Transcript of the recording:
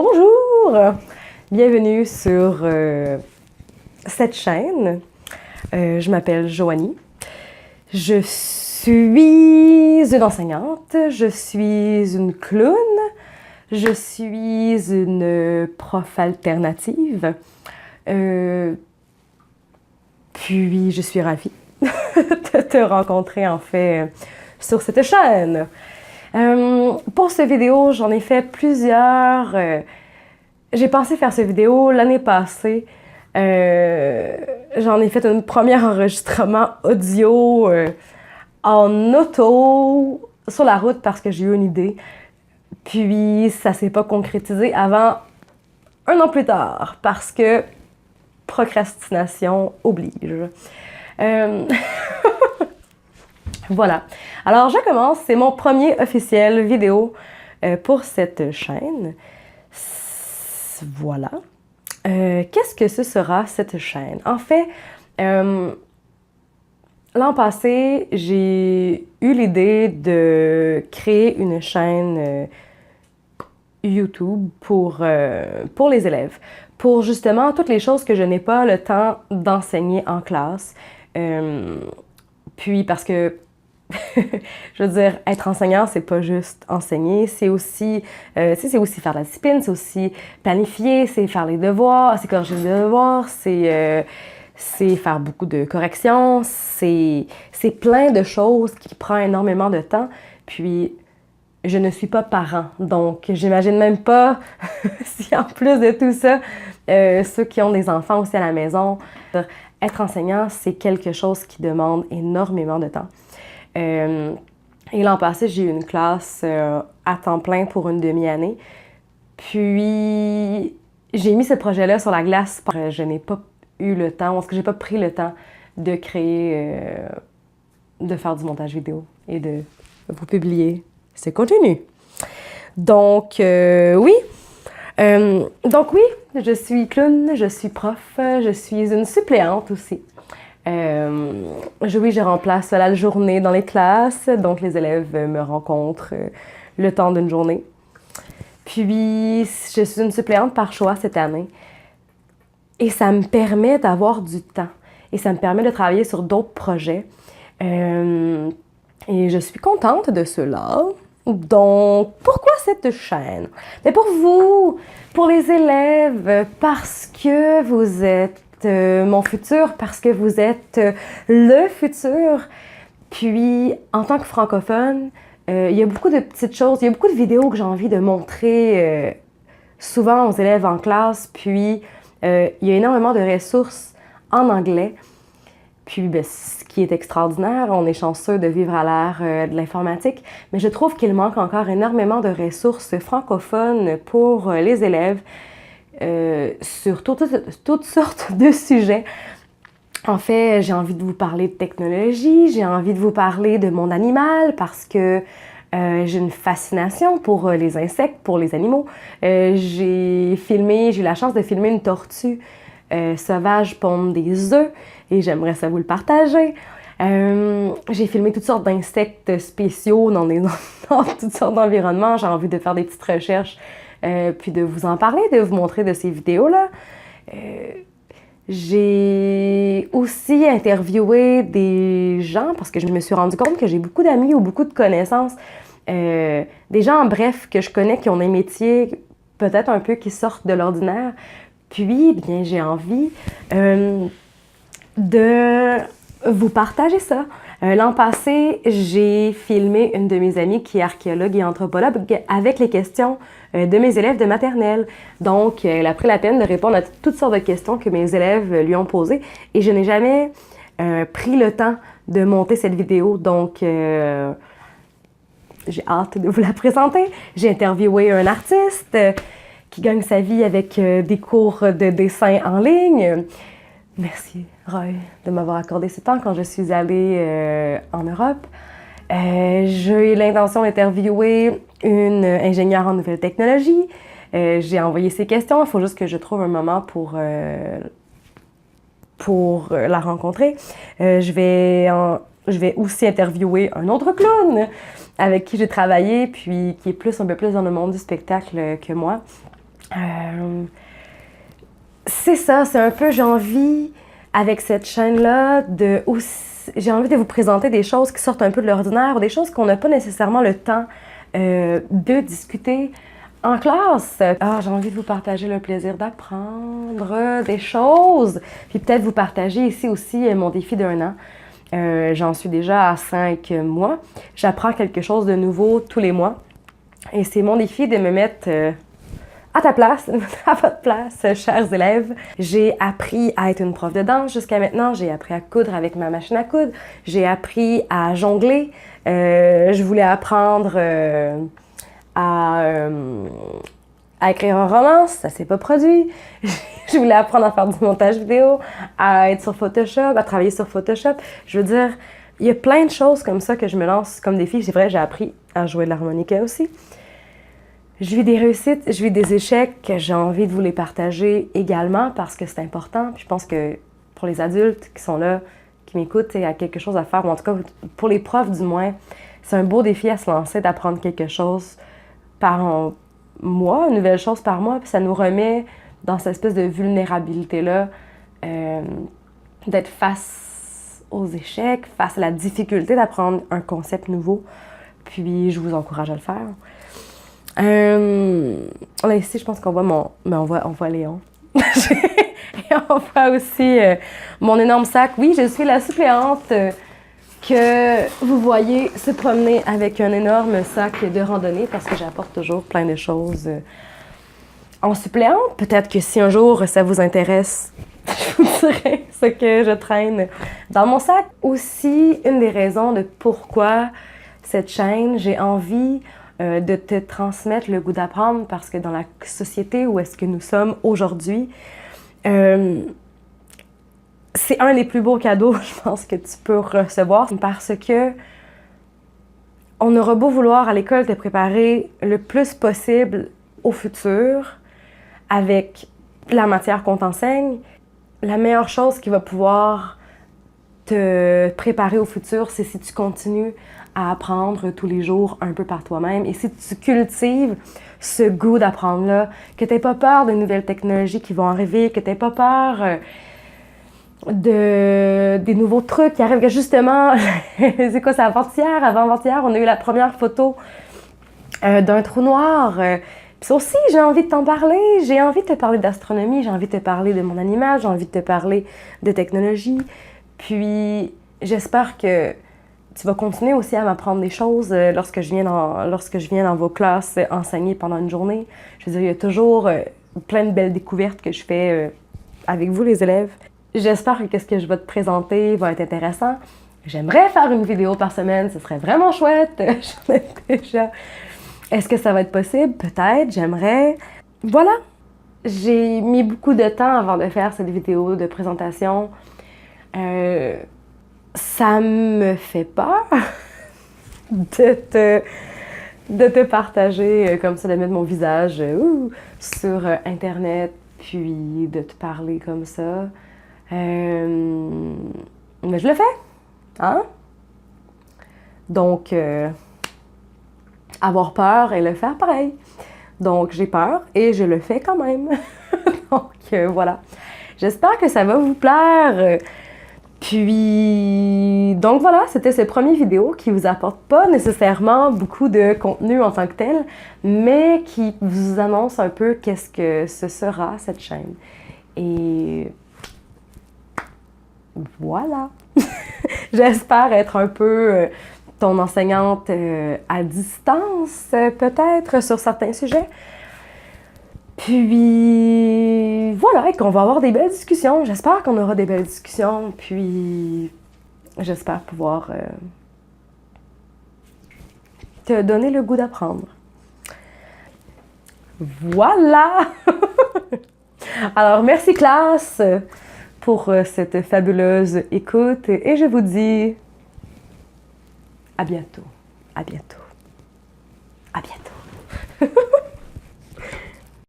Bonjour! Bienvenue sur cette chaîne. Je m'appelle Joanie. Je suis une enseignante, je suis une clown, je suis une prof alternative. Puis je suis ravie de te rencontrer en fait sur cette chaîne. Pour cette vidéo, j'en ai fait plusieurs. J'ai pensé faire cette vidéo l'année passée. J'en ai fait un premier enregistrement audio en auto sur la route parce que j'ai eu une idée. Puis ça s'est pas concrétisé avant un an plus tard parce que procrastination oblige. Voilà. Alors, je commence. C'est mon premier officiel vidéo pour cette chaîne. Voilà. Qu'est-ce que ce sera, cette chaîne? En fait, l'an passé, j'ai eu l'idée de créer une chaîne YouTube pour les élèves, pour justement toutes les choses que je n'ai pas le temps d'enseigner en classe. Puis parce que je veux dire, être enseignant, c'est pas juste enseigner, c'est aussi faire de la discipline, c'est aussi planifier, c'est faire les devoirs, c'est corriger les devoirs, c'est faire beaucoup de corrections, c'est plein de choses qui prennent énormément de temps. Puis, je ne suis pas parent, donc j'imagine même pas si en plus de tout ça, ceux qui ont des enfants aussi à la maison, être enseignant, c'est quelque chose qui demande énormément de temps. Et l'an passé, j'ai eu une classe à temps plein pour une demi-année. Puis, j'ai mis ce projet-là sur la glace parce que je n'ai pas eu le temps, parce que j'ai pas pris le temps de créer, de faire du montage vidéo et de vous publier ce contenu. Donc, oui. Je suis clown, je suis prof, je suis une suppléante aussi. Je remplace la journée dans les classes, donc les élèves me rencontrent le temps d'une journée. Puis, je suis une suppléante par choix cette année. Et ça me permet d'avoir du temps. Et ça me permet de travailler sur d'autres projets. Et je suis contente de cela. Donc, pourquoi cette chaîne? Mais pour vous, pour les élèves, parce que vous êtes mon futur, parce que vous êtes le futur. Puis, en tant que francophone, il y a beaucoup de petites choses, il y a beaucoup de vidéos que j'ai envie de montrer souvent aux élèves en classe. Puis, il y a énormément de ressources en anglais. Puis, ce qui est extraordinaire, on est chanceux de vivre à l'ère de l'informatique, mais je trouve qu'il manque encore énormément de ressources francophones pour les élèves. Sur toutes sortes de sujets. En fait, j'ai envie de vous parler de technologie, j'ai envie de vous parler de mon animal parce que j'ai une fascination pour les insectes, pour les animaux. J'ai eu la chance de filmer une tortue sauvage pondre des œufs et j'aimerais ça vous le partager. J'ai filmé toutes sortes d'insectes spéciaux dans toutes sortes d'environnements. J'ai envie de faire des petites recherches puis de vous en parler, de vous montrer de ces vidéos-là. J'ai aussi interviewé des gens parce que je me suis rendu compte que j'ai beaucoup d'amis ou beaucoup de connaissances, des gens, en bref, que je connais qui ont des métiers peut-être un peu qui sortent de l'ordinaire. Puis, bien, j'ai envie de vous partager ça. L'an passé, j'ai filmé une de mes amies qui est archéologue et anthropologue avec les questions de mes élèves de maternelle. Donc, elle a pris la peine de répondre à toutes sortes de questions que mes élèves lui ont posées et je n'ai jamais pris le temps de monter cette vidéo. Donc, j'ai hâte de vous la présenter. J'ai interviewé un artiste qui gagne sa vie avec des cours de dessin en ligne. Merci, Roy, de m'avoir accordé ce temps quand je suis allée en Europe. J'ai eu l'intention d'interviewer une ingénieure en nouvelles technologies. J'ai envoyé ses questions. Il faut juste que je trouve un moment pour la rencontrer. Je vais aussi interviewer un autre clown avec qui j'ai travaillé, puis qui est un peu plus dans le monde du spectacle que moi. C'est ça, c'est un peu, j'ai envie, avec cette chaîne-là, j'ai envie de vous présenter des choses qui sortent un peu de l'ordinaire ou des choses qu'on n'a pas nécessairement le temps de discuter en classe. Ah, j'ai envie de vous partager le plaisir d'apprendre des choses, puis peut-être vous partager ici aussi mon défi d'1 an. J'en suis déjà à 5 mois. J'apprends quelque chose de nouveau tous les mois. Et c'est mon défi de me mettre à ta place, à votre place, chers élèves. J'ai appris à être une prof de danse jusqu'à maintenant. J'ai appris à coudre avec ma machine à coudre. J'ai appris à jongler. Je voulais apprendre à écrire un roman, ça s'est pas produit. Je voulais apprendre à faire du montage vidéo, à être sur Photoshop, à travailler sur Photoshop. Je veux dire, il y a plein de choses comme ça que je me lance comme défi. C'est vrai, j'ai appris à jouer de l'harmonica aussi. Je vis des réussites, je vis des échecs. J'ai envie de vous les partager également parce que c'est important. Puis je pense que pour les adultes qui sont là, qui m'écoutent, il y a quelque chose à faire. Ou en tout cas, pour les profs du moins, c'est un beau défi à se lancer d'apprendre quelque chose par mois, une nouvelle chose par mois. Puis ça nous remet dans cette espèce de vulnérabilité-là, d'être face aux échecs, face à la difficulté d'apprendre un concept nouveau. Puis je vous encourage à le faire. Là, ici, je pense qu'on voit on voit Léon. Et on voit aussi mon énorme sac. Oui, je suis la suppléante que vous voyez se promener avec un énorme sac de randonnée parce que j'apporte toujours plein de choses en suppléant. Peut-être que si un jour ça vous intéresse, je vous dirai ce que je traîne dans mon sac. Aussi, une des raisons de pourquoi cette chaîne, j'ai envie de te transmettre le goût d'apprendre parce que dans la société où est-ce que nous sommes aujourd'hui, c'est un des plus beaux cadeaux, je pense, que tu peux recevoir parce que on aura beau vouloir à l'école te préparer le plus possible au futur avec la matière qu'on t'enseigne, la meilleure chose qui va pouvoir te préparer au futur, c'est si tu continues à apprendre tous les jours un peu par toi-même et si tu cultives ce goût d'apprendre-là, que tu n'aies pas peur des nouvelles technologies qui vont arriver, que tu n'aies pas peur des nouveaux trucs qui arrivent. Justement, c'est quoi, c'est avant-hier, on a eu la première photo d'un trou noir. Puis ça aussi, j'ai envie de t'en parler. J'ai envie de te parler d'astronomie, j'ai envie de te parler de mon animal, j'ai envie de te parler de technologie. Puis j'espère que tu vas continuer aussi à m'apprendre des choses lorsque je viens dans vos classes enseigner pendant une journée. Je veux dire, il y a toujours plein de belles découvertes que je fais avec vous, les élèves. J'espère que ce que je vais te présenter va être intéressant. J'aimerais faire une vidéo par semaine, ce serait vraiment chouette. J'en ai déjà. Est-ce que ça va être possible? Peut-être, j'aimerais. Voilà. J'ai mis beaucoup de temps avant de faire cette vidéo de présentation. Ça me fait peur de te partager comme ça, de mettre mon visage sur Internet, puis de te parler comme ça. Mais je le fais, hein? Donc, avoir peur et le faire pareil. Donc, j'ai peur et je le fais quand même. Donc, voilà. J'espère que ça va vous plaire. Puis, donc voilà, c'était ces premières vidéos qui vous apportent pas nécessairement beaucoup de contenu en tant que tel, mais qui vous annoncent un peu qu'est-ce que ce sera, cette chaîne. Et voilà! J'espère être un peu ton enseignante à distance, peut-être, sur certains sujets. Puis voilà, et qu'on va avoir des belles discussions. J'espère qu'on aura des belles discussions. Puis j'espère pouvoir te donner le goût d'apprendre. Voilà! Alors, merci classe pour cette fabuleuse écoute et je vous dis à bientôt, à bientôt, à bientôt.